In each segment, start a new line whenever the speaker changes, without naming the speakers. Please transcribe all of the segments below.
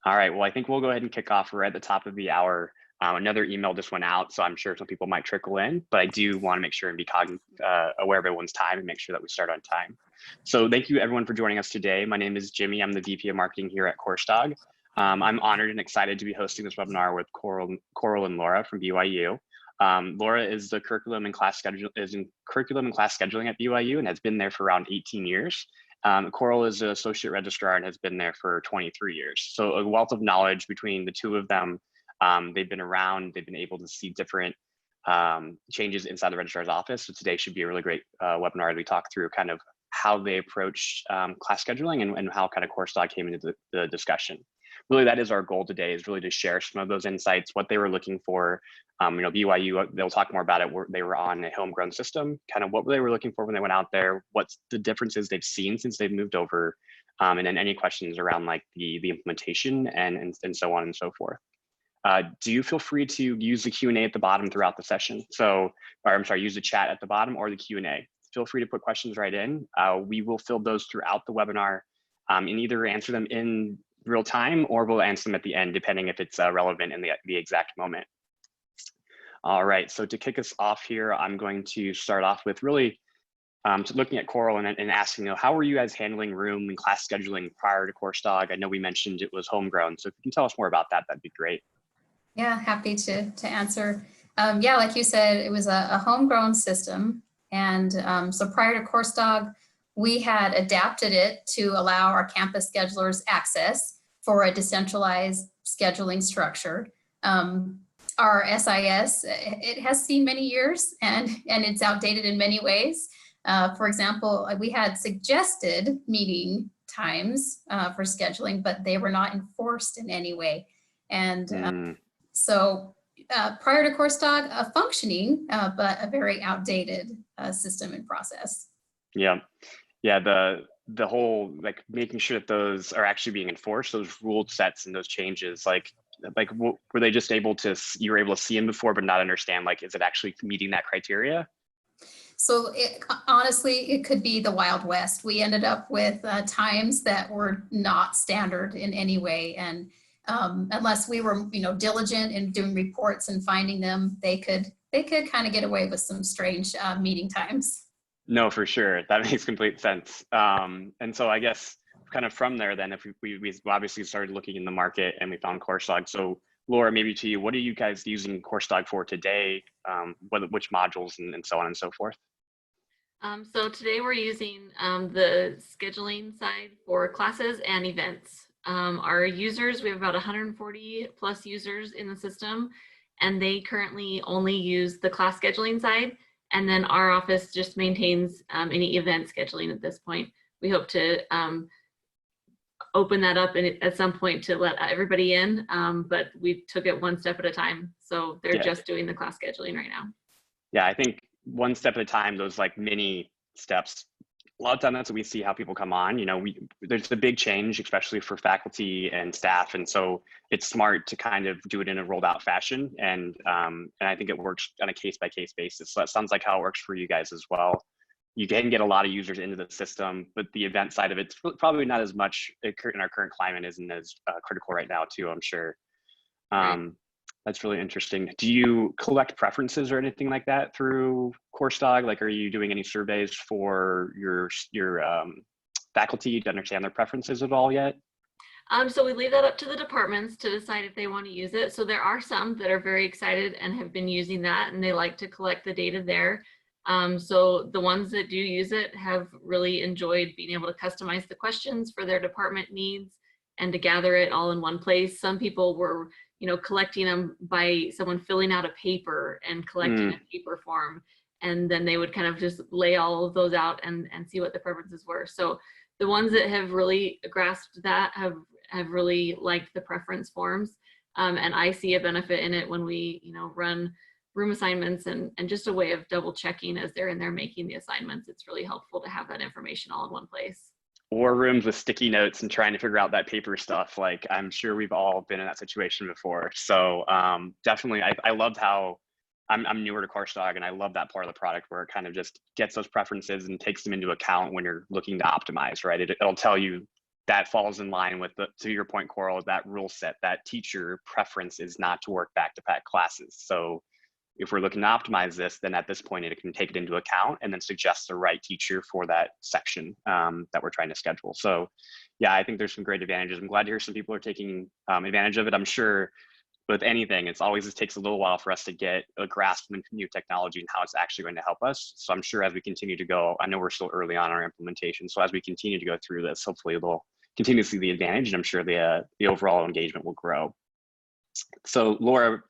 All right, well, I think we'll go ahead and kick off. We're at the top of the hour. Another email just went out, so I'm sure some people might trickle in, but I do want to make sure and be aware of everyone's time and make sure that we start on time. So thank you everyone for joining us today. My name is Jimmy. I'm the VP of Marketing here at Coursedog. I'm honored and excited to be hosting this webinar with Coral and Laura from BYU. Laura is the curriculum and class scheduling at BYU and has been there for around 18 years. Coral is an associate registrar and has been there for 23 years. So a wealth of knowledge between the two of them. They've been around, they've been able to see different changes inside the registrar's office. So today should be a really great webinar as we talk through kind of how they approach class scheduling and how kind of Coursedog came into the discussion. Really, that is our goal today, is really to share some of those insights, what they were looking for. BYU, they'll talk more about it. They were on a homegrown system, kind of what they were looking for when they went out there, what's the differences they've seen since they've moved over, and then any questions around like the implementation and so on and so forth. Do you feel free to use the Q&A at the bottom throughout the session? Use the chat at the bottom or the Q&A. Feel free to put questions right in. We will fill those throughout the webinar and either answer them in real time or we'll answer them at the end, depending if it's relevant in the exact moment. All right, so to kick us off here, I'm going to start off with really looking at Coral and asking, how were you guys handling room and class scheduling prior to Coursedog? I know we mentioned it was homegrown, so if you can tell us more about that, that'd be great.
Yeah, happy to answer. Yeah, like you said, it was a homegrown system. And so prior to Coursedog, we had adapted it to allow our campus schedulers access for a decentralized scheduling structure. Our SIS, it has seen many years and it's outdated in many ways. For example, we had suggested meeting times for scheduling, but they were not enforced in any way. And so prior to Coursedog, a functioning, but a very outdated system and process.
Yeah, the whole like making sure that those are actually being enforced, those rule sets and those changes, were they just you were able to see them before but not understand, like, is it actually meeting that criteria?
So honestly, it could be the Wild West. We ended up with times that were not standard in any way. And unless we were, diligent in doing reports and finding them, they could kind of get away with some strange meeting times.
No, for sure. That makes complete sense. And so I guess kind of from there, then, if we obviously started looking in the market and we found Coursedog. So Laura, maybe to you, what are you guys using Coursedog for today? Which modules and so on and so forth?
So today we're using the scheduling side for classes and events. Our users, we have about 140 plus users in the system, and they currently only use the class scheduling side. And then our office just maintains any event scheduling at this point. We hope to open that up at some point to let everybody in, but we took it one step at a time. So they're just doing the class scheduling right now.
Yeah, I think one step at a time, those like mini steps, a lot of times that's what we see how people come on. There's a big change, especially for faculty and staff. And so it's smart to kind of do it in a rolled out fashion. And I think it works on a case-by-case basis. So that sounds like how it works for you guys as well. You can get a lot of users into the system, but the event side of it's probably not as much in our current climate isn't as critical right now too, I'm sure. That's really interesting. Do you collect preferences or anything like that through Coursedog? Like, are you doing any surveys for your faculty to understand their preferences at all yet?
So we leave that up to the departments to decide if they want to use it. So there are some that are very excited and have been using that, and they like to collect the data there. So the ones that do use it have really enjoyed being able to customize the questions for their department needs and to gather it all in one place. Some people were collecting them by someone filling out a paper and collecting a paper form. And then they would kind of just lay all of those out and see what the preferences were. So the ones that have really grasped that have really liked the preference forms. And I see a benefit in it when we, run room assignments and just a way of double checking as they're in there making the assignments. It's really helpful to have that information all in one place.
Or rooms with sticky notes and trying to figure out that paper stuff. Like, I'm sure we've all been in that situation before. So definitely, I loved how I'm newer to Coursedog, and I love that part of the product where it kind of just gets those preferences and takes them into account when you're looking to optimize, right? It'll tell you that falls in line with to your point, Coral, that rule set, that teacher preference is not to work back-to-back classes. So if we're looking to optimize this, then at this point it can take it into account and then suggest the right teacher for that section that we're trying to schedule. So yeah, I think there's some great advantages. I'm glad to hear some people are taking advantage of it. I'm sure with anything, it takes a little while for us to get a grasp of new technology and how it's actually going to help us. So I'm sure as we continue to go, I know we're still early on our implementation. So as we continue to go through this, hopefully they'll continue to see the advantage, and I'm sure the overall engagement will grow. So Laura,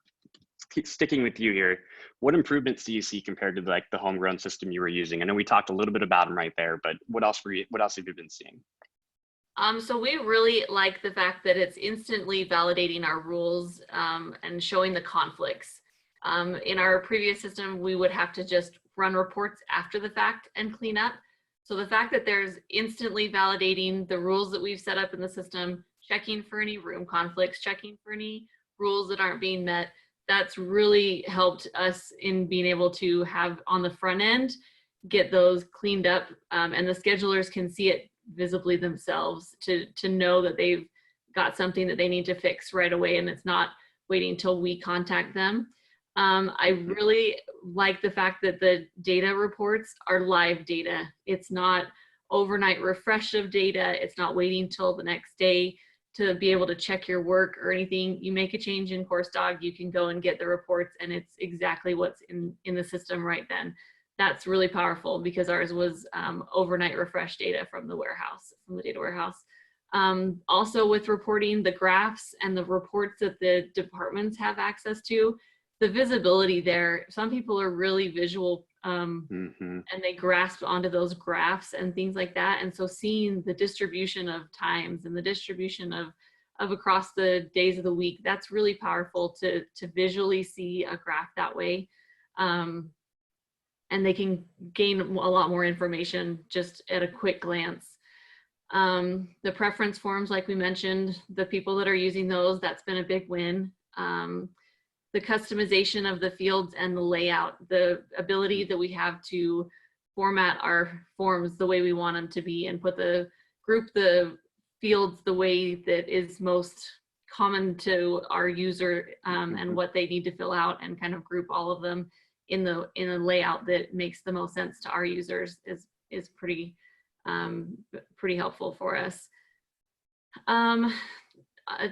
sticking with you here, what improvements do you see compared to like the homegrown system you were using? I know we talked a little bit about them right there, but what else have you been seeing?
So we really like the fact that it's instantly validating our rules and showing the conflicts. In our previous system, we would have to just run reports after the fact and clean up. So the fact that there's instantly validating the rules that we've set up in the system, checking for any room conflicts, checking for any rules that aren't being met, that's really helped us in being able to have on the front end, get those cleaned up, and the schedulers can see it visibly themselves to know that they've got something that they need to fix right away, and it's not waiting till we contact them. I really like the fact that the data reports are live data. It's not overnight refresh of data. It's not waiting till the next day to be able to check your work or anything. You make a change in Coursedog, you can go and get the reports, and it's exactly what's in the system right then. That's really powerful because ours was overnight refresh data from the warehouse, from the data warehouse. Also with reporting the graphs and the reports that the departments have access to, the visibility there, some people are really visual and they grasp onto those graphs and things like that. And so seeing the distribution of times and the distribution of across the days of the week, that's really powerful to visually see a graph that way. And they can gain a lot more information just at a quick glance. The preference forms, like we mentioned, the people that are using those, that's been a big win. The customization of the fields and the layout, the ability that we have to format our forms the way we want them to be and group the fields the way that is most common to our user and what they need to fill out, and kind of group all of them in a layout that makes the most sense to our users is pretty helpful for us.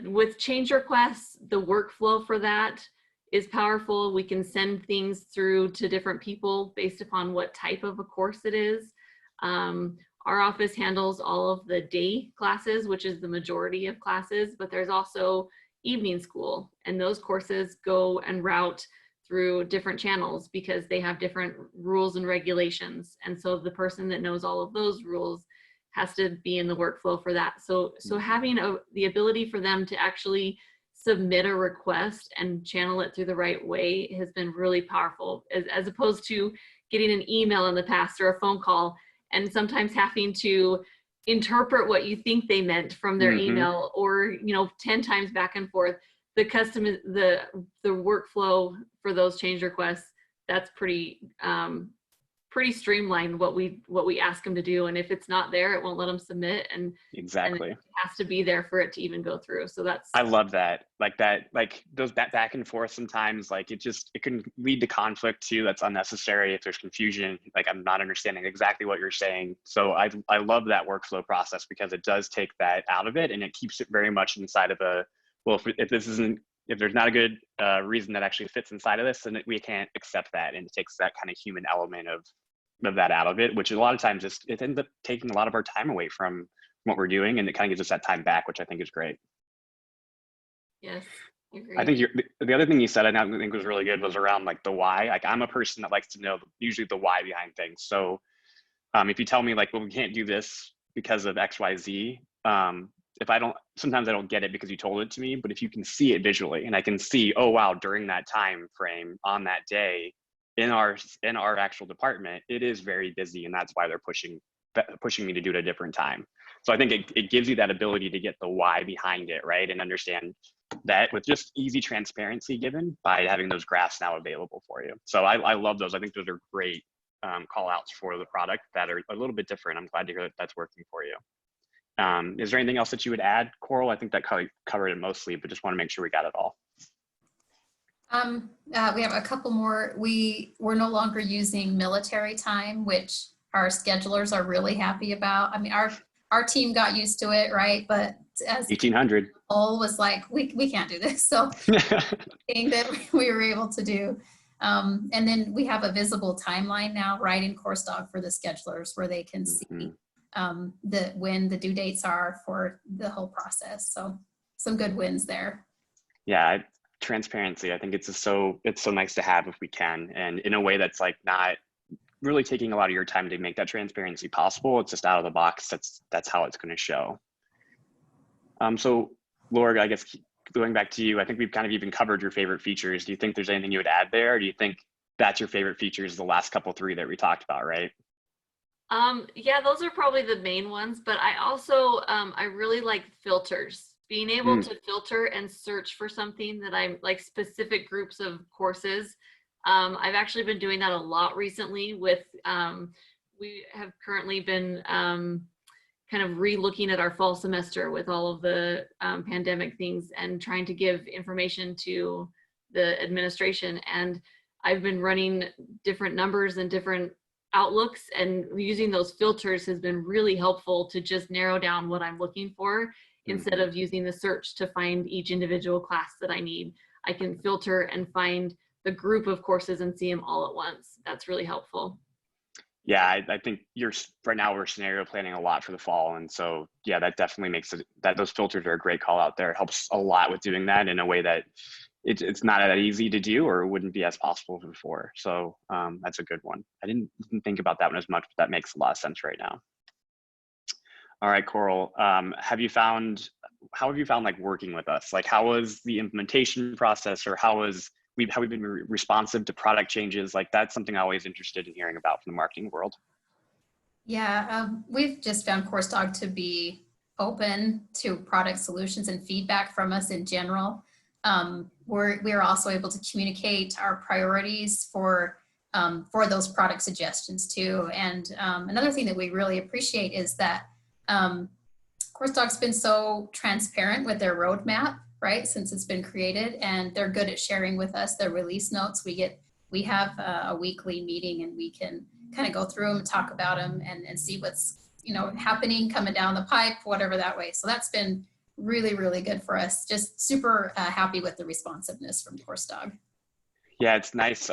With change requests, the workflow for that is powerful. We can send things through to different people based upon what type of a course it is. Our office handles all of the day classes, which is the majority of classes, but there's also evening school, and those courses go and route through different channels because they have different rules and regulations. And so the person that knows all of those rules has to be in the workflow for that. So having the ability for them to actually submit a request and channel it through the right way has been really powerful, as opposed to getting an email in the past or a phone call and sometimes having to interpret what you think they meant from their email, or 10 times back and forth. The workflow for those change requests, that's pretty streamlined, what we ask them to do, and if it's not there, it won't let them submit, and
exactly,
and it has to be there for it to even go through. So I
love that, like those back and forth sometimes, like it can lead to conflict too. That's unnecessary. If there's confusion, like I'm not understanding exactly what you're saying. So I love that workflow process because it does take that out of it, and it keeps it very much inside of a, well, if there's not a good reason that actually fits inside of this, then we can't accept that, and it takes that kind of human element of that out of it, which a lot of times it ends up taking a lot of our time away from what we're doing, and it kind of gives us that time back, which I think is great.
Yes, I agree.
I think the other thing you said, I think was really good, was around like the why. Like I'm a person that likes to know usually the why behind things. So if you tell me like, well, we can't do this because of XYZ, sometimes I don't get it because you told it to me, but if you can see it visually, and I can see, oh wow, during that time frame on that day in our actual department, it is very busy, and that's why they're pushing me to do it at a different time. So I think it gives you that ability to get the why behind it, right? And understand that with just easy transparency given by having those graphs now available for you. So I love those. I think those are great call outs for the product that are a little bit different. I'm glad to hear that that's working for you. Is there anything else that you would add, Coral? I think that covered it mostly, but just want to make sure we got it all.
We have a couple more. We're no longer using military time, which our schedulers are really happy about. I mean, our team got used to it, right? But as
1800.
All was like, we can't do this. So thing that we were able to do. And then we have a visible timeline now, right, in Coursedog for the schedulers where they can see when the due dates are for the whole process. So some good wins there.
Yeah, transparency. I think it's so nice to have if we can, and in a way that's like not really taking a lot of your time to make that transparency possible. It's just out of the box. That's how it's going to show. So Laura, I guess going back to you, I think we've kind of even covered your favorite features. Do you think there's anything you would add there? Or do you think that's your favorite features, the last couple three that we talked about, right?
Yeah, those are probably the main ones, but I also, I really like filters. Being able to filter and search for something that I'm like specific groups of courses. I've actually been doing that a lot recently with, we have currently been kind of re-looking at our fall semester with all of the pandemic things and trying to give information to the administration. And I've been running different numbers and different outlooks, and using those filters has been really helpful to just narrow down what I'm looking for instead of using the search to find each individual class that I need. I can filter and find the group of courses and see them all at once. That's really helpful.
Yeah, I think right now we're scenario planning a lot for the fall. And so, yeah, that definitely makes it that those filters are a great call out there. It helps a lot with doing that in a way that it's not that easy to do or wouldn't be as possible before. So that's a good one. I didn't think about that one as much, but that makes a lot of sense right now. All right, Coral, how have you found like working with us? Like, how was the implementation process, or how we've been responsive to product changes? Like, that's something I'm always interested in hearing about from the marketing world.
Yeah, we've just found Coursedog to be open to product solutions and feedback from us in general. We're also able to communicate our priorities for those product suggestions too. And another thing that we really appreciate is that Coursedog's been so transparent with their roadmap, right, since it's been created, and they're good at sharing with us their release notes. We have a weekly meeting, and we can kind of go through them, talk about them, and see what's happening, coming down the pipe, whatever that way. So that's been really, really good for us. Just super happy with the responsiveness from Coursedog.
Yeah, it's nice.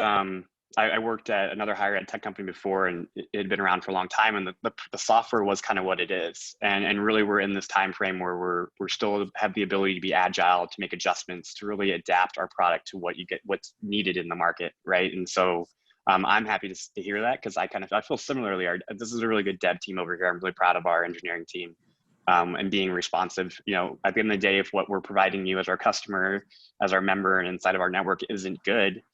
I worked at another higher ed tech company before, and it had been around for a long time, and the software was kind of what it is. And really we're in this time frame where we're still have the ability to be agile, to make adjustments, to really adapt our product to what's needed in the market, right? And so I'm happy to hear that, because I feel similarly. This is a really good dev team over here. I'm really proud of our engineering team. And being responsive, at the end of the day, if what we're providing you as our customer, as our member, and inside of our network isn't good,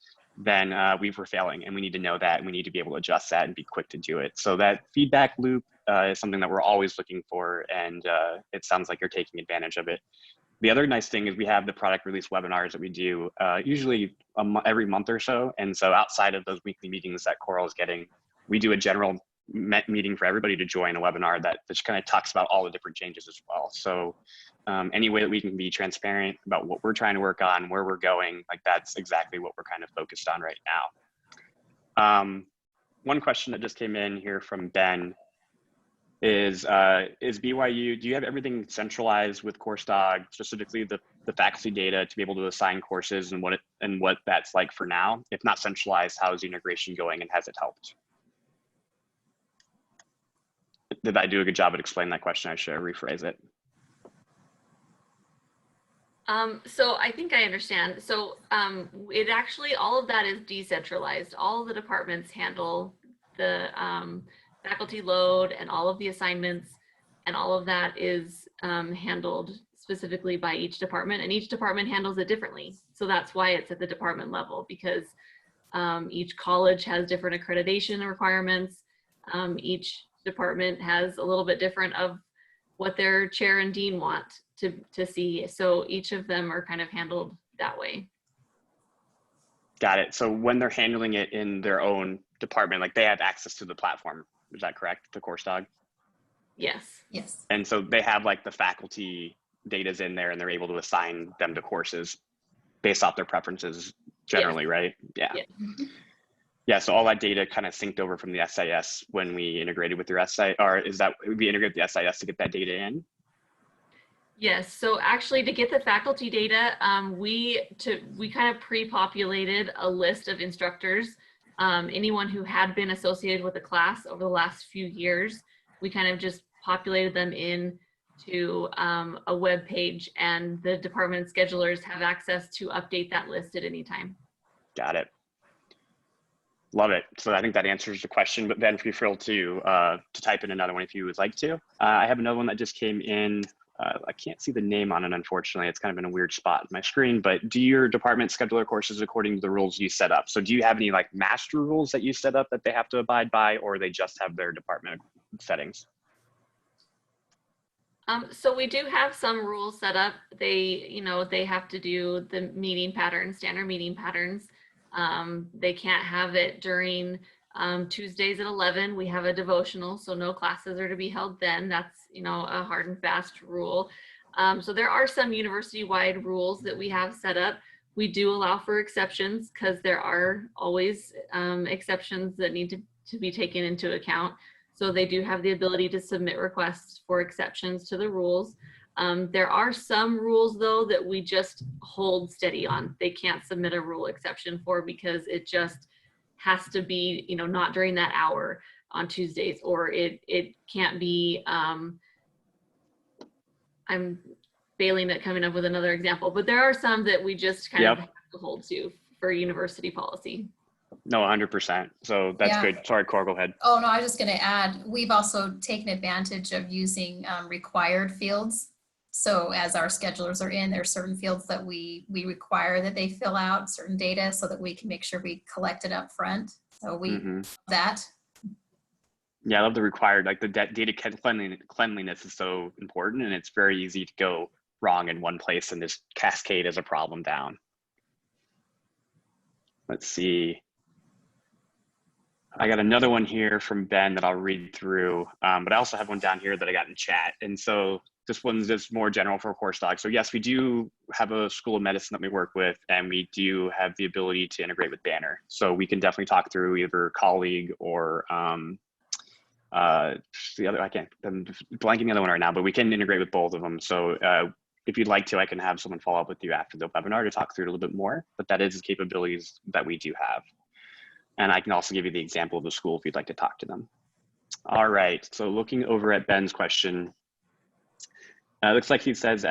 then we're failing, and we need to know that, and we need to be able to adjust that and be quick to do it. So that feedback loop is something that we're always looking for, and it sounds like you're taking advantage of it. The other nice thing is we have the product release webinars that we do usually every month or so. And so outside of those weekly meetings that Coral is getting, we do a general meeting for everybody to join a webinar that just kind of talks about all the different changes as well. So any way that we can be transparent about what we're trying to work on, where we're going, like that's exactly what we're kind of focused on right now. One question that just came in here from Ben is BYU, do you have everything centralized with Coursedog, specifically the faculty data, to be able to assign courses and what that's like for now? If not centralized, how is the integration going, and has it helped? Did I do a good job at explaining that question? I should rephrase it.
So I think I understand. So it actually, all of that is decentralized. All of the departments handle the faculty load and all of the assignments, and all of that is handled specifically by each department, and each department handles it differently. So that's why it's at the department level, because each college has different accreditation requirements. Each department has a little bit different of what their chair and dean want to see. So each of them are kind of handled that way.
Got it. So when they're handling it in their own department, like they have access to the platform. Is that correct, the Coursedog?
Yes.
Yes.
And so they have like the faculty data's in there and they're able to assign them to courses based off their preferences generally,
Yes.
right? Yeah.
Yes.
Yeah, so all that data kind of synced over from the SIS when we integrated with your SIS, or is that we integrate the SIS to get that data in?
Yes, so actually to get the faculty data, we kind of pre-populated a list of instructors, anyone who had been associated with the class over the last few years. We kind of just populated them in to a web page, and the department schedulers have access to update that list at any time.
Got it. Love it. So I think that answers the question, but Ben, feel free to type in another one if you would like to. I have another one that just came in. I can't see the name on it, unfortunately. It's kind of in a weird spot on my screen, but do your department schedule courses according to the rules you set up? So do you have any like master rules that you set up that they have to abide by, or they just have their department settings?
So we do have some rules set up. They have to do the meeting patterns, standard meeting patterns. They can't have it during Tuesdays at 11. We have a devotional, so no classes are to be held then. That's, a hard and fast rule. So there are some university-wide rules that we have set up. We do allow for exceptions because there are always exceptions that need to be taken into account. So they do have the ability to submit requests for exceptions to the rules. There are some rules though that we just hold steady on. They can't submit a rule exception for because it just has to be, not during that hour on Tuesdays, or it can't be, I'm failing at coming up with another example, but there are some that we just kind of have to hold to for university policy.
No, 100%. So that's good. Sorry, Cor, go ahead.
Oh, no, I was just going to add, we've also taken advantage of using required fields. So as our schedulers are in, there are certain fields that we require that they fill out certain data so that we can make sure we collect it up front. So we that.
Yeah, I love the required, like the data cleanliness is so important, and it's very easy to go wrong in one place and just cascade as a problem down. Let's see. I got another one here from Ben that I'll read through, but I also have one down here that I got in chat. And so this one's just more general for Coursedog. So yes, we do have a school of medicine that we work with, and we do have the ability to integrate with Banner. So we can definitely talk through either colleague or the other, I'm blanking the other one right now, but we can integrate with both of them. So if you'd like to, I can have someone follow up with you after the webinar to talk through it a little bit more, but that is the capabilities that we do have. And I can also give you the example of the school if you'd like to talk to them. All right, so looking over at Ben's question, looks like he says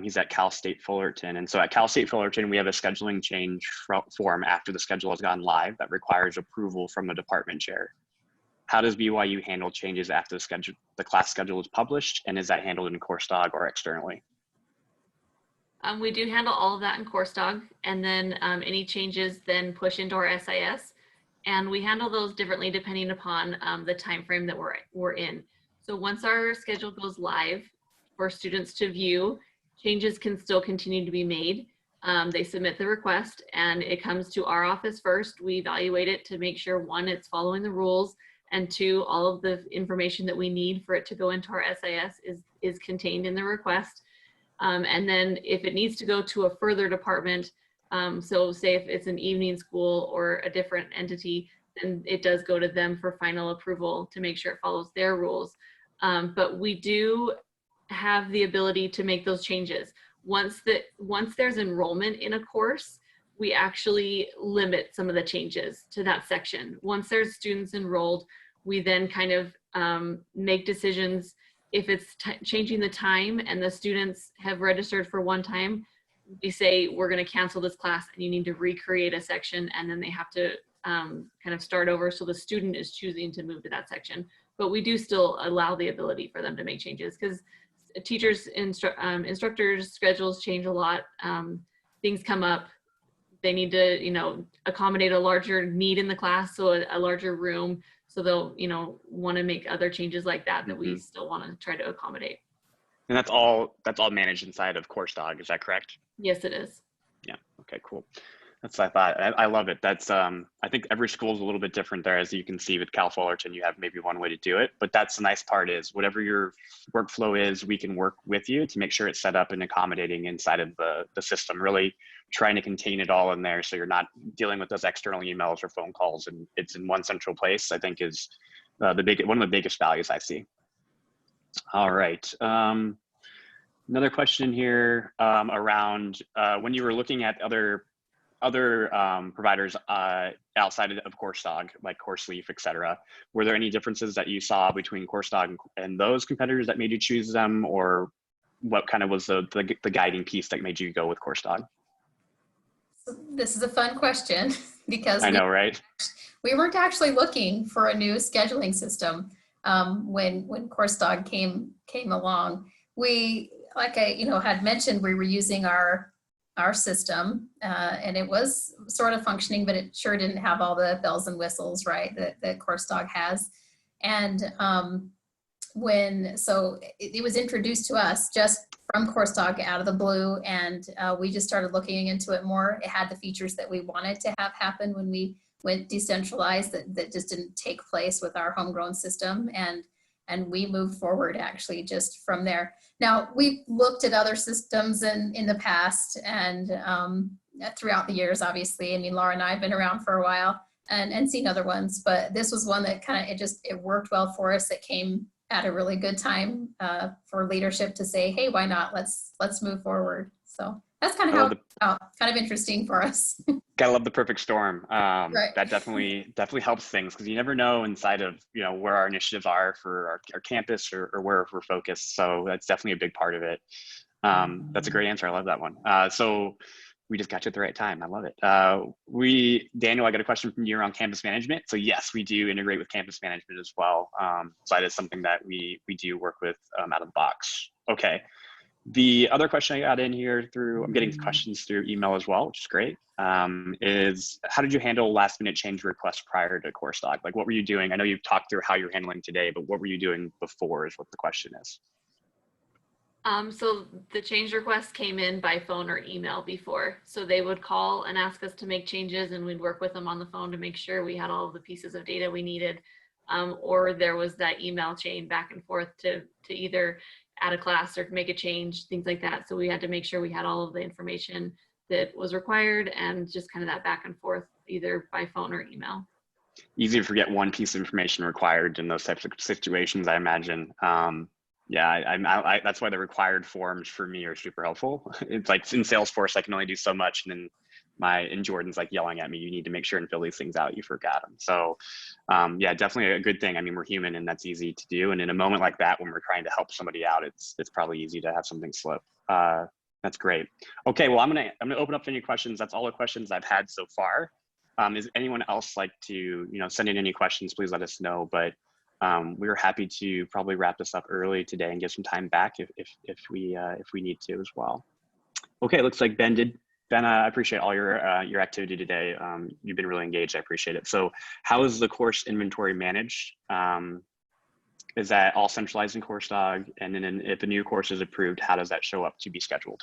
he's at Cal State Fullerton. And so at Cal State Fullerton, we have a scheduling change form after the schedule has gone live that requires approval from the department chair. How does BYU handle changes after the class schedule is published? And is that handled in Coursedog or externally?
We do handle all of that in Coursedog, and then any changes then push into our SIS. And we handle those differently depending upon the time frame that we're in. So once our schedule goes live for students to view, changes can still continue to be made. They submit the request and it comes to our office first. We evaluate it to make sure, one, it's following the rules, and two, all of the information that we need for it to go into our SIS is contained in the request. And then if it needs to go to a further department, so say if it's an evening school or a different entity, then it does go to them for final approval to make sure it follows their rules. But we do have the ability to make those changes. Once there's enrollment in a course, we actually limit some of the changes to that section. Once there's students enrolled, we then kind of make decisions. If it's changing the time and the students have registered for one time, we say, we're going to cancel this class and you need to recreate a section, and then they have to kind of start over. So the student is choosing to move to that section, but we do still allow the ability for them to make changes because teachers, instructors' schedules change a lot. Things come up. They need to, accommodate a larger need in the class, so a larger room. So they'll, want to make other changes like that that we still want to try to accommodate.
And that's all managed inside of Coursedog, is that correct?
Yes, it is.
Yeah, okay, cool. That's what I thought. I love it. That's I think every school is a little bit different there. As you can see with Cal Fullerton, you have maybe one way to do it, but that's the nice part is whatever your workflow is, we can work with you to make sure it's set up and accommodating inside of the system, really trying to contain it all in there. So you're not dealing with those external emails or phone calls, and it's in one central place, I think is one of the biggest values I see. All right. Another question here around when you were looking at other providers outside of Coursedog, like CourseLeaf, et cetera, were there any differences that you saw between Coursedog and those competitors that made you choose them, or what kind of was the guiding piece that made you go with Coursedog?
So this is a fun question because
I know, right?
We weren't actually looking for a new scheduling system when Coursedog came along. We, like I had mentioned, we were using our system and it was sort of functioning, but it sure didn't have all the bells and whistles, right, that Coursedog has. And so it was introduced to us just from Coursedog out of the blue, and we just started looking into it more. It had the features that we wanted to have happen when we went decentralized that just didn't take place with our homegrown system, and we moved forward actually just from there. Now, we've looked at other systems in the past and throughout the years, obviously. I mean, Laura and I have been around for a while and seen other ones, but this was one that kind of, it worked well for us. It came at a really good time for leadership to say, hey, why not? Let's move forward. So that's kind of how kind of interesting for us.
Gotta love the perfect storm.
Right.
That definitely helps things, because you never know inside of where our initiatives are for our campus or where we're focused. So that's definitely a big part of it. That's a great answer. I love that one. So we just got you at the right time. I love it. Daniel, I got a question from you around campus management. So yes, we do integrate with campus management as well. So that is something that we do work with out of the box. Okay. The other question I got in here I'm getting questions through email as well, which is great, is how did you handle last minute change requests prior to Coursedog? Like, what were you doing? I know you've talked through how you're handling today, but what were you doing before is what the question is.
So the change requests came in by phone or email before. So they would call and ask us to make changes, and we'd work with them on the phone to make sure we had all of the pieces of data we needed. Or there was that email chain back and forth to either add a class or make a change, things like that. So we had to make sure we had all of the information that was required, and just kind of that back and forth either by phone or email.
Easy to forget one piece of information required in those types of situations, I imagine. Yeah, that's why the required forms for me are super helpful. It's like in Salesforce, I can only do so much, and then Jordan's like yelling at me, you need to make sure and fill these things out, you forgot them. So yeah, definitely a good thing. I mean, we're human, and that's easy to do. And in a moment like that, when we're trying to help somebody out, it's probably easy to have something slip. That's great. Okay, well, I'm gonna open up to any questions. That's all the questions I've had so far. Is anyone else like to send in any questions? Please let us know. But we were happy to probably wrap this up early today and get some time back if we need to as well. Okay, it looks like Ben did. Ben, I appreciate all your activity today. You've been really engaged. I appreciate it. So how is the course inventory managed? Is that all centralized in Coursedog? And then if a new course is approved, how does that show up to be scheduled?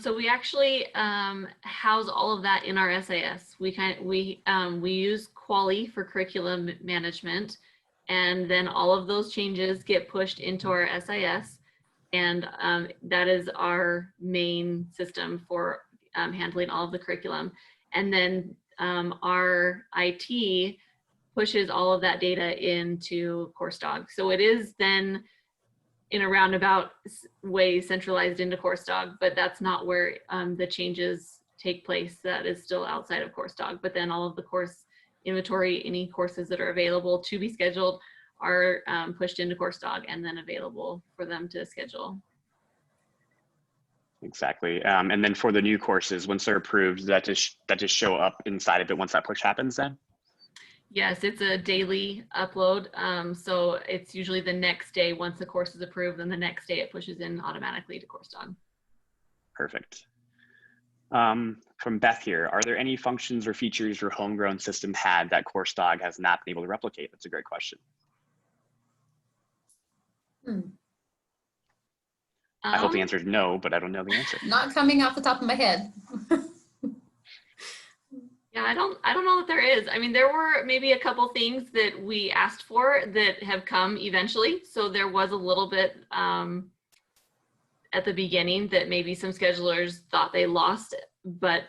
So we actually house all of that in our SIS. We use Quali for curriculum management, and then all of those changes get pushed into our SIS, and that is our main system for handling all of the curriculum. And then our IT pushes all of that data into Coursedog. So it is then in a roundabout way centralized into Coursedog, but that's not where the changes take place. That is still outside of Coursedog. But then all of the course inventory, any courses that are available to be scheduled, are pushed into Coursedog and then available for them to schedule.
Exactly. And then for the new courses, once they're approved, that just show up inside of it once that push happens then?
Yes, it's a daily upload. So it's usually the next day once the course is approved, then the next day it pushes in automatically to Coursedog.
Perfect. From Beth here, are there any functions or features your homegrown system had that Coursedog has not been able to replicate? That's a great question. I hope the answer is no, but I don't know the answer.
Not coming off the top of my head.
Yeah, I don't know that there is. I mean, there were maybe a couple things that we asked for that have come eventually. So there was a little bit at the beginning that maybe some schedulers thought they lost, but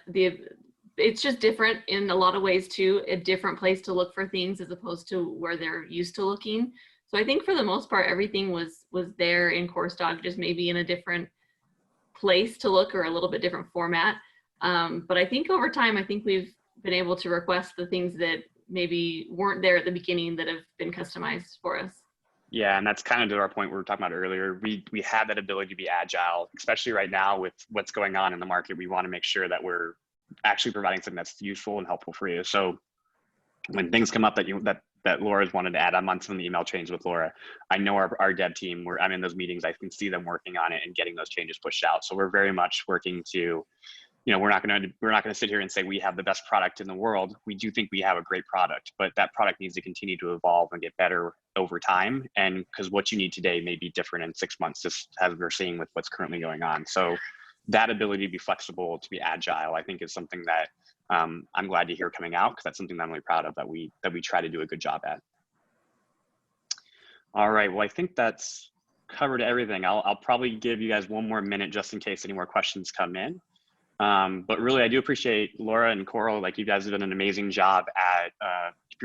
it's just different in a lot of ways too, a different place to look for things as opposed to where they're used to looking. So I think for the most part, everything was there in Coursedog, just maybe in a different place to look or a little bit different format. But I think over time, I think we've been able to request the things that maybe weren't there at the beginning that have been customized for us.
Yeah, and that's kind of to our point we were talking about earlier. We have that ability to be agile, especially right now with what's going on in the market. We want to make sure that we're actually providing something that's useful and helpful for you. So when things come up that Laura's wanted to add, I'm on some of the email chains with Laura. I know our dev team, I'm in those meetings, I can see them working on it and getting those changes pushed out. So we're very much working to, we're not going to sit here and say we have the best product in the world. We do think we have a great product, but that product needs to continue to evolve and get better over time. And because what you need today may be different in 6 months, just as we're seeing with what's currently going on. So that ability to be flexible, to be agile, I think is something that I'm glad to hear coming out, because that's something that I'm really proud of that we try to do a good job at. All right, well, I think that's covered everything. I'll probably give you guys one more minute just in case any more questions come in. But really, I do appreciate Laura and Coral. Like, you guys have done an amazing job at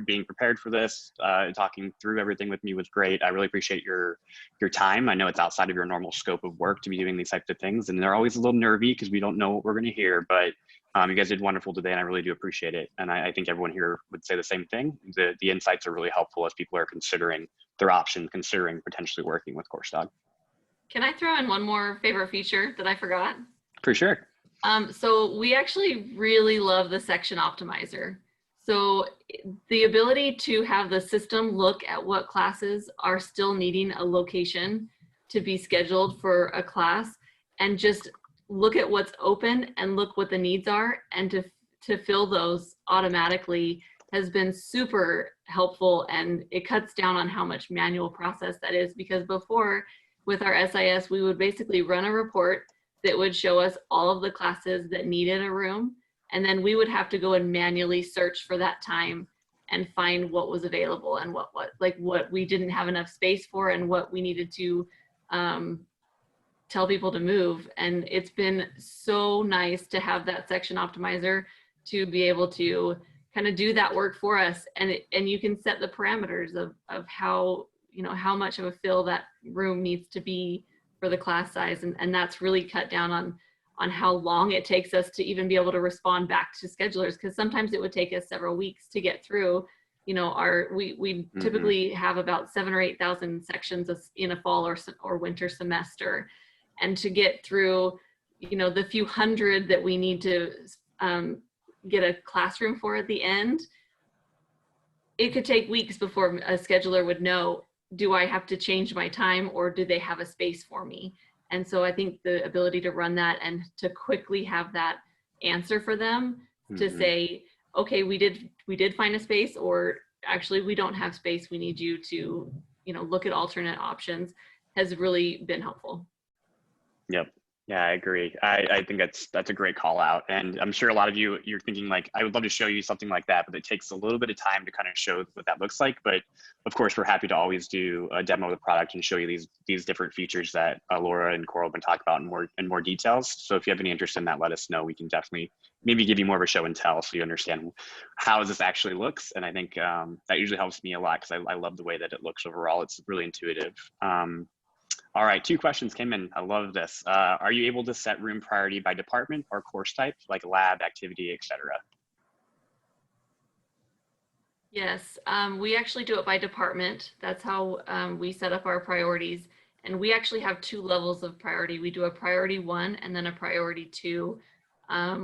being prepared for this. Talking through everything with me was great. I really appreciate your time. I know it's outside of your normal scope of work to be doing these types of things, and they're always a little nervy because we don't know what we're going to hear. But you guys did wonderful today, and I really do appreciate it. And I think everyone here would say the same thing. The insights are really helpful as people are considering their option, considering potentially working with Coursedog.
Can I throw in one more favorite feature that I forgot?
For sure.
So we actually really love the section optimizer. So the ability to have the system look at what classes are still needing a location to be scheduled for a class, and just look at what's open and look what the needs are, and to fill those automatically has been super helpful, and it cuts down on how much manual process that is. Because before, with our SIS, we would basically run a report that would show us all of the classes that needed a room, and then we would have to go and manually search for that time and find what was available and what we didn't have enough space for and what we needed to tell people to move. And it's been so nice to have that section optimizer to be able to kind of do that work for us, and you can set the parameters of how how much of a fill that room needs to be for the class size, and that's really cut down on how long it takes us to even be able to respond back to schedulers, because sometimes it would take us several weeks to get through. We typically have about 7,000 or 8,000 sections in a fall or winter semester, and to get through the few hundred that we need to get a classroom for at the end, it could take weeks before a scheduler would know, do I have to change my time, or do they have a space for me? And so I think the ability to run that and to quickly have that answer for them to say, okay, we did find a space, or actually we don't have space, we need you to look at alternate options, has really been helpful.
Yep. Yeah, I agree. I think that's a great call out. And I'm sure a lot of you're thinking, like, I would love to show you something like that, but it takes a little bit of time to kind of show what that looks like. But of course, we're happy to always do a demo of the product and show you these different features that Laura and Coral have been talking about in more details. So if you have any interest in that, let us know. We can definitely maybe give you more of a show and tell, so you understand how this actually looks. And I think that usually helps me a lot, because I love the way that it looks overall. It's really intuitive. All right, 2 questions came in. I love this. Are you able to set room priority by department or course type, like lab, activity, etc.?
Yes, we actually do it by department. That's how we set up our priorities. And we actually have 2 levels of priority. We do a priority 1 and then a priority 2,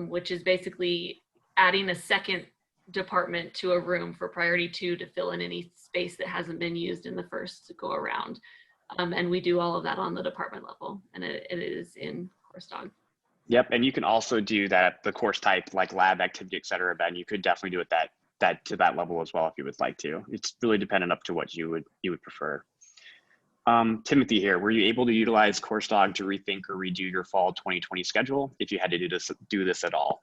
which is basically adding a second department to a room for priority 2 to fill in any space that hasn't been used in the first go around. And we do all of that on the department level, and it is in Coursedog.
Yep, and you can also do that, the course type, like lab, activity, et cetera, Ben. You could definitely do it to that level as well if you would like to. It's really dependent up to what you would prefer. Timothy here, were you able to utilize Coursedog to rethink or redo your fall 2020 schedule if you had to do this at all?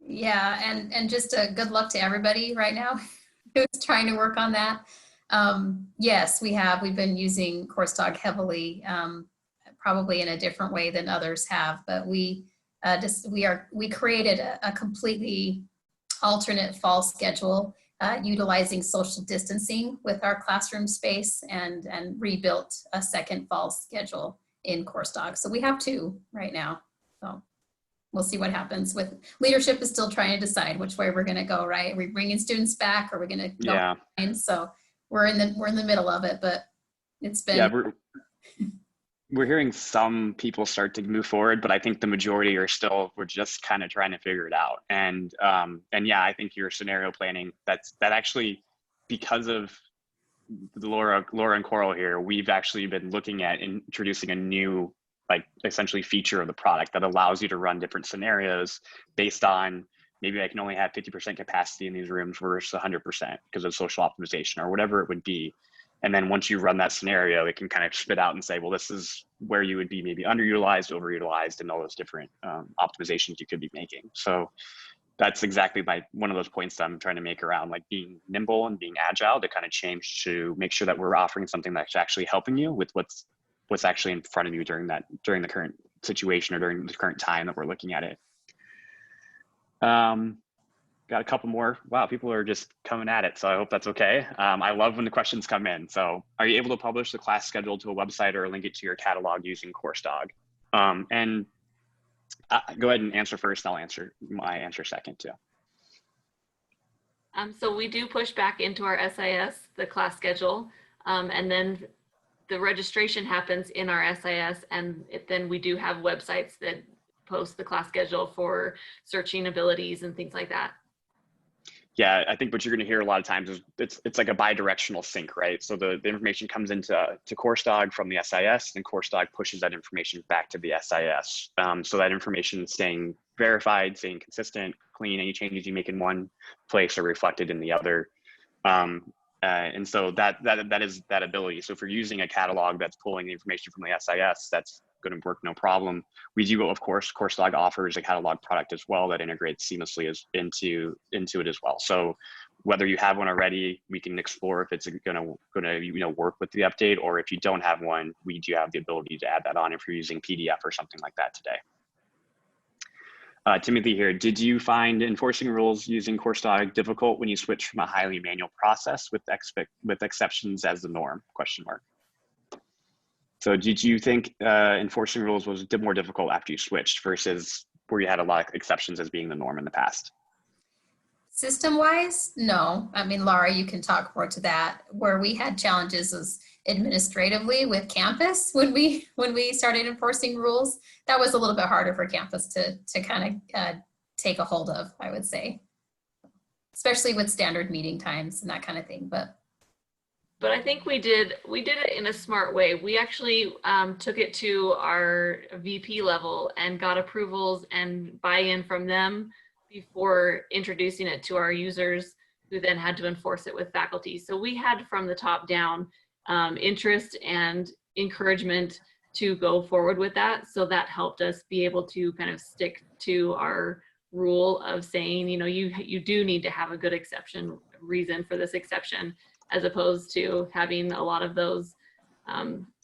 Yeah, and just good luck to everybody right now who's trying to work on that. Yes, we've been using Coursedog heavily, probably in a different way than others have, but we created a completely alternate fall schedule, utilizing social distancing with our classroom space, and rebuilt a second fall schedule in Coursedog. So we have two right now. So we'll see what happens. With leadership is still trying to decide which way we're going to go. Right? Are we bringing students back? Or are we going to go?
Yeah.
And so we're in the middle of it, but it's been.
We're hearing some people start to move forward, but I think the majority we're just kind of trying to figure it out. And yeah, I think your scenario planning, that actually, because of Laura and Coral here, we've actually been looking at introducing a new, like, essentially feature of the product that allows you to run different scenarios based on, maybe I can only have 50% capacity in these rooms versus 100% because of social optimization or whatever it would be. And then once you run that scenario, it can kind of spit out and say, well, this is where you would be maybe underutilized, overutilized, and all those different optimizations you could be making. So that's exactly one of those points that I'm trying to make around, like, being nimble and being agile to kind of change to make sure that we're offering something that's actually helping you with what's actually in front of you during the current situation or during the current time that we're looking at it. Got a couple more. Wow, people are just coming at it, so I hope that's okay. I love when the questions come in. So, are you able to publish the class schedule to a website or link it to your catalog using Coursedog? And go ahead and answer first, and I'll answer second too.
So we do push back into our SIS, the class schedule, and then the registration happens in our SIS, and then we do have websites that post the class schedule for searching abilities and things like that.
Yeah, I think what you're going to hear a lot of times is it's like a bidirectional sync, right? So the information comes into Coursedog from the SIS, and Coursedog pushes that information back to the SIS. So that information is staying verified, staying consistent, clean. Any changes you make in one place are reflected in the other. And so that is that ability. So if you're using a catalog that's pulling the information from the SIS, that's going to work no problem. We do, of course, Coursedog offers a catalog product as well that integrates seamlessly into it as well. So whether you have one already, we can explore if it's going to work with the update, or if you don't have one, we do have the ability to add that on if you're using PDF or something like that today. Timothy here, did you find enforcing rules using Coursedog difficult when you switch from a highly manual process with exceptions as the norm? ? So did you think enforcing rules was more difficult after you switched versus where you had a lot of exceptions as being the norm in the past?
System-wise, no. I mean, Laura, you can talk more to that. Where we had challenges was administratively with campus when we started enforcing rules. That was a little bit harder for campus to kind of take a hold of, I would say, especially with standard meeting times and that kind of thing.
But I think we did it in a smart way. We actually took it to our VP level and got approvals and buy-in from them before introducing it to our users, who then had to enforce it with faculty. So we had, from the top down, interest and encouragement to go forward with that. So that helped us be able to kind of stick to our rule of saying, you do need to have a good reason for this exception, as opposed to having a lot of those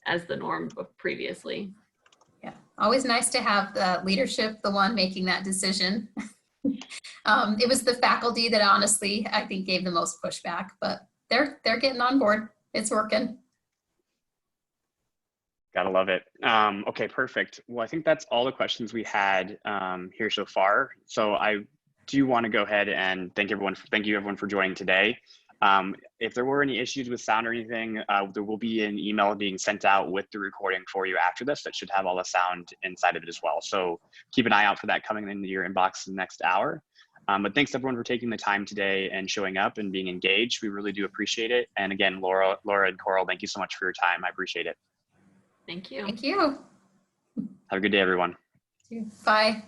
as the norm previously.
Yeah, always nice to have the leadership, the one making that decision. It was the faculty that honestly, I think, gave the most pushback, but they're getting on board. It's working.
Gotta love it. Okay, perfect. Well, I think that's all the questions we had here so far. So I do want to go ahead and thank you everyone for joining today. If there were any issues with sound or anything, there will be an email being sent out with the recording for you after this that should have all the sound inside of it as well. So keep an eye out for that coming into your inbox in the next hour. But thanks everyone for taking the time today and showing up and being engaged. We really do appreciate it. And again, Laura and Coral, thank you so much for your time. I appreciate it.
Thank you.
Thank you.
Have a good day, everyone.
Bye.